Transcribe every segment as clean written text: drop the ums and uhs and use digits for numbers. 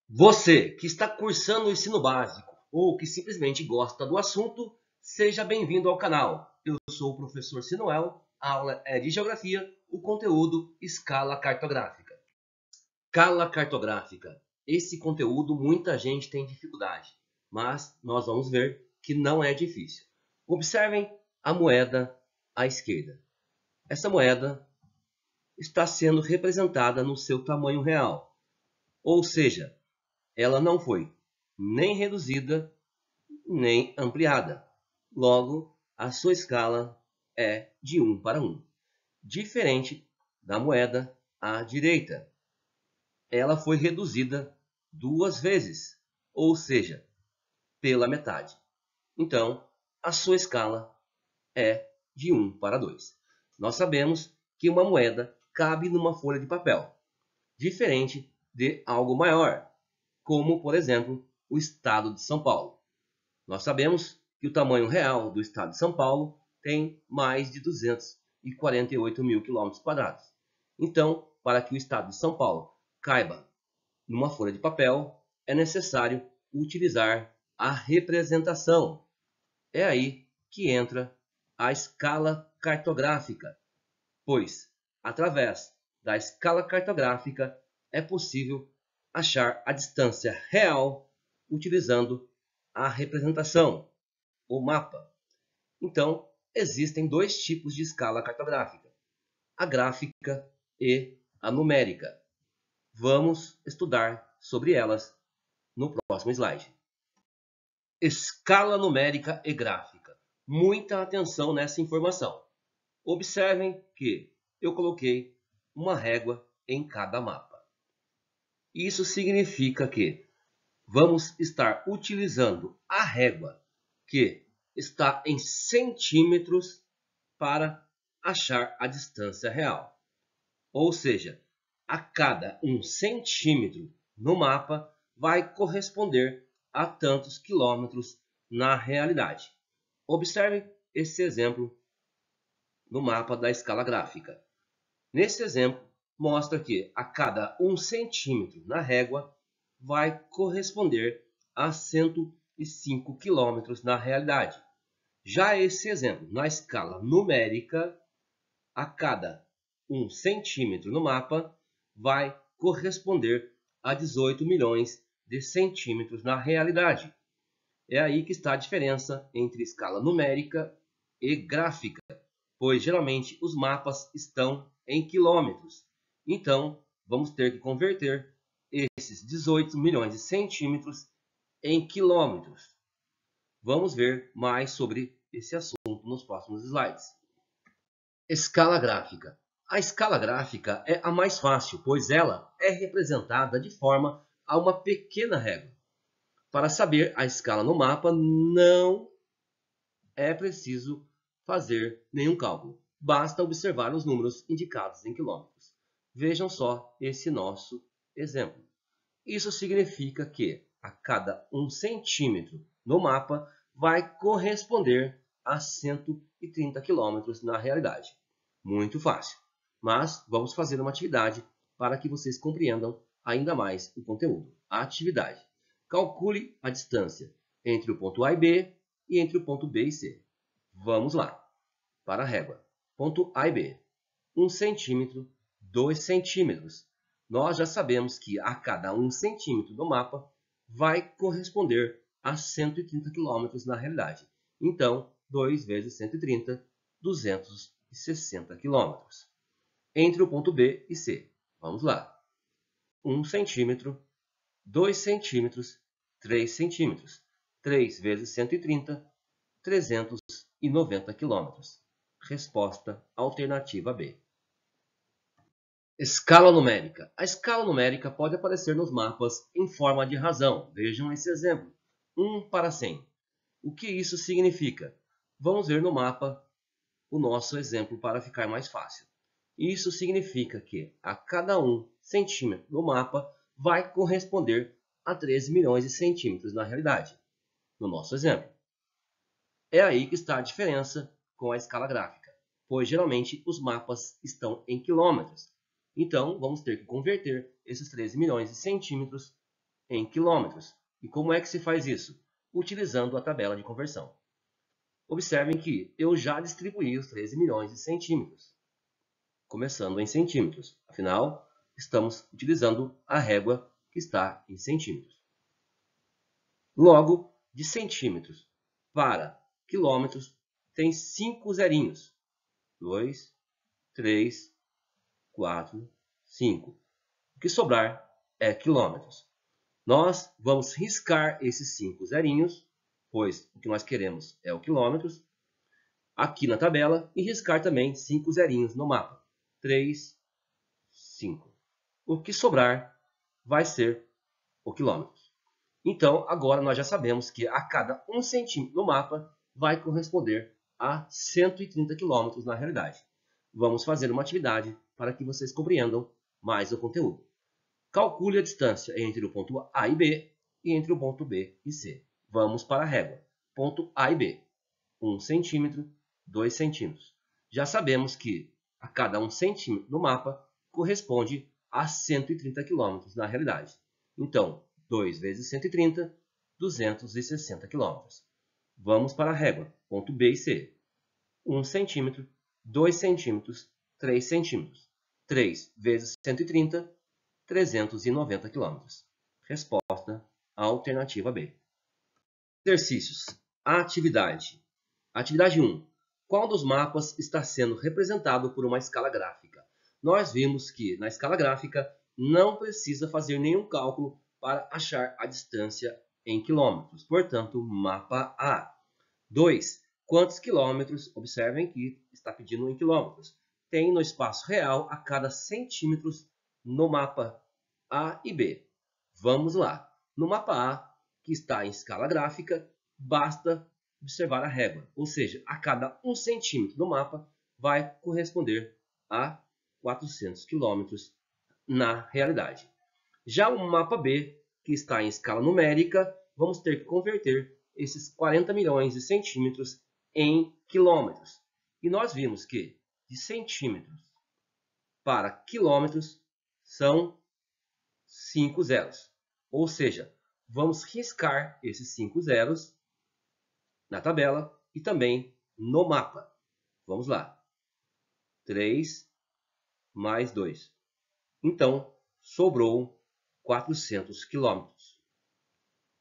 Você que está cursando o ensino básico ou que simplesmente gosta do assunto, seja bem-vindo ao canal. Eu sou o professor Sinuel, a aula é de Geografia, o conteúdo Escala Cartográfica. Escala Cartográfica. Esse conteúdo muita gente tem dificuldade, mas nós vamos ver que não é difícil. Observem a moeda à esquerda. Essa moeda está sendo representada no seu tamanho real, ou seja, ela não foi nem reduzida nem ampliada. Logo, a sua escala é de 1 para 1, diferente da moeda à direita. Ela foi reduzida 2 vezes, ou seja, pela metade. Então, a sua escala é de 1 para 2. Nós sabemos que uma moeda cabe numa folha de papel, diferente de algo maior, como, por exemplo, o estado de São Paulo. Nós sabemos que o tamanho real do estado de São Paulo tem mais de 248 mil quilômetros quadrados. Então, para que o estado de São Paulo caiba numa folha de papel, é necessário utilizar a representação. É aí que entra a escala cartográfica, pois, através da escala cartográfica, é possível achar a distância real utilizando a representação, o mapa. Então, existem dois tipos de escala cartográfica: a gráfica e a numérica. Vamos estudar sobre elas no próximo slide. Escala numérica e gráfica. Muita atenção nessa informação. Observem que eu coloquei uma régua em cada mapa. Isso significa que vamos estar utilizando a régua, que está em centímetros, para achar a distância real. Ou seja, a cada 1 centímetro no mapa vai corresponder a tantos quilômetros na realidade. Observe esse exemplo no mapa da escala gráfica. Nesse exemplo, mostra que a cada 1 centímetro na régua vai corresponder a 105 quilômetros na realidade. Já esse exemplo, na escala numérica, a cada 1 centímetro no mapa vai corresponder a 18 milhões de centímetros na realidade. É aí que está a diferença entre escala numérica e gráfica, pois geralmente os mapas estão em quilômetros. Então, vamos ter que converter esses 18 milhões de centímetros em quilômetros. Vamos ver mais sobre esse assunto nos próximos slides. Escala gráfica. A escala gráfica é a mais fácil, pois ela é representada de forma a uma pequena régua. Para saber a escala no mapa, não é preciso fazer nenhum cálculo. Basta observar os números indicados em quilômetros. Vejam só esse nosso exemplo. Isso significa que a cada 1 centímetro no mapa vai corresponder a 130 quilômetros na realidade. Muito fácil. Mas vamos fazer uma atividade para que vocês compreendam ainda mais o conteúdo. A atividade. Calcule a distância entre o ponto A e B e entre o ponto B e C. Vamos lá. Para a régua. Ponto A e B. 1 centímetro, 2 centímetros. Nós já sabemos que a cada 1 centímetro do mapa vai corresponder a 130 quilômetros na realidade. Então, 2 vezes 130, 260 quilômetros. Entre o ponto B e C. Vamos lá. 1 centímetro, 2 centímetros, 3 centímetros. 3 vezes 130, 390 quilômetros. Resposta alternativa B. Escala numérica. A escala numérica pode aparecer nos mapas em forma de razão. Vejam esse exemplo. 1 para 100. O que isso significa? Vamos ver no mapa o nosso exemplo para ficar mais fácil. Isso significa que a cada 1 centímetro no mapa vai corresponder a 13 milhões de centímetros na realidade, no nosso exemplo. É aí que está a diferença com a escala gráfica, pois geralmente os mapas estão em quilômetros. Então, vamos ter que converter esses 13 milhões de centímetros em quilômetros. E como é que se faz isso? Utilizando a tabela de conversão. Observem que eu já distribuí os 13 milhões de centímetros, começando em centímetros. Afinal, estamos utilizando a régua que está em centímetros. Logo, de centímetros para quilômetros, tem 5 zerinhos. 2, 3, 4, 5. O que sobrar é quilômetros. Nós vamos riscar esses 5 zerinhos, pois o que nós queremos é o quilômetros, aqui na tabela, e riscar também 5 zerinhos no mapa. 3, 5. O que sobrar vai ser o quilômetros. Então, agora nós já sabemos que a cada 1 centímetro no mapa vai corresponder a 130 quilômetros na realidade. Vamos fazer uma atividade para que vocês compreendam mais o conteúdo. Calcule a distância entre o ponto A e B e entre o ponto B e C. Vamos para a régua. Ponto A e B. 1 centímetro, 2 centímetros. Já sabemos que a cada 1 centímetro no mapa corresponde a 130 quilômetros na realidade. Então, 2 vezes 130, 260 quilômetros. Vamos para a régua. Ponto B e C. 1 centímetro, 2 centímetros, 3 centímetros. 3 vezes 130, 390 quilômetros. Resposta: alternativa B. Exercícios. Atividade. Atividade 1. Qual dos mapas está sendo representado por uma escala gráfica? Nós vimos que na escala gráfica não precisa fazer nenhum cálculo para achar a distância em quilômetros. Portanto, mapa A. 2. Quantos quilômetros? Observem que está pedindo em quilômetros. Tem no espaço real a cada centímetros no mapa A e B. Vamos lá. No mapa A, que está em escala gráfica, basta observar a régua. Ou seja, a cada 1 centímetro no mapa vai corresponder a 400 quilômetros na realidade. Já o mapa B, que está em escala numérica, vamos ter que converter esses 40 milhões de centímetros em quilômetros. E nós vimos que de centímetros para quilômetros são 5 zeros. Ou seja, vamos riscar esses 5 zeros na tabela e também no mapa. Vamos lá. 3 mais 2. Então, sobrou 400 quilômetros.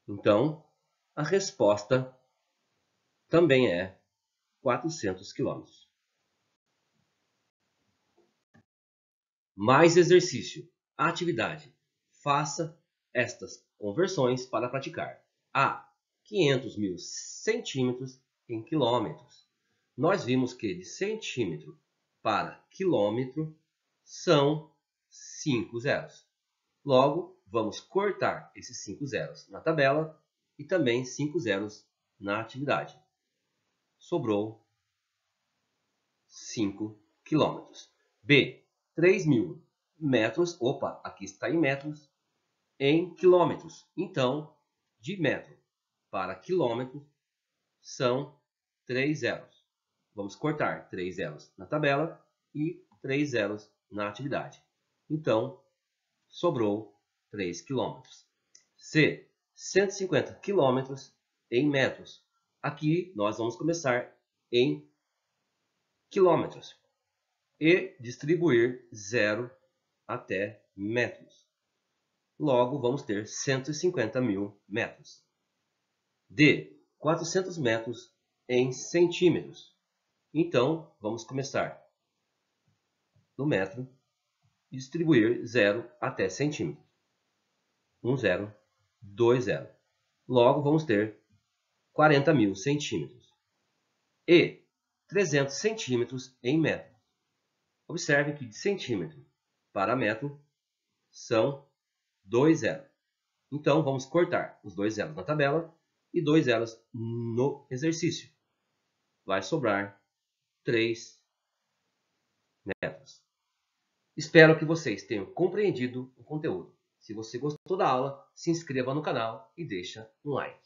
Então, a resposta também é 400 quilômetros. Mais exercício. Atividade. Faça estas conversões para praticar. A. 500 mil centímetros em quilômetros. Nós vimos que de centímetro para quilômetro são 5 zeros. Logo, vamos cortar esses 5 zeros na tabela e também 5 zeros na atividade. Sobrou 5 quilômetros. B. 3.000 metros. Opa, aqui está em metros. Em quilômetros. Então, de metro para quilômetro são 3 zeros. Vamos cortar 3 zeros na tabela e 3 zeros na atividade. Então, sobrou 3 quilômetros. C. 150 quilômetros em metros. Aqui nós vamos começar em quilômetros e distribuir 0 até metros. Logo, vamos ter 150 mil metros. D. 400 metros em centímetros. Então, vamos começar no metro e distribuir 0 até centímetro. 1 zero, 2 zero. Logo, vamos ter 40 mil centímetros. E 300 centímetros em metro. Observe que de centímetro para metro são 2 zeros. Então, vamos cortar os 2 zeros na tabela e 2 zeros no exercício. Vai sobrar 3 metros. Espero que vocês tenham compreendido o conteúdo. Se você gostou da aula, se inscreva no canal e deixa um like.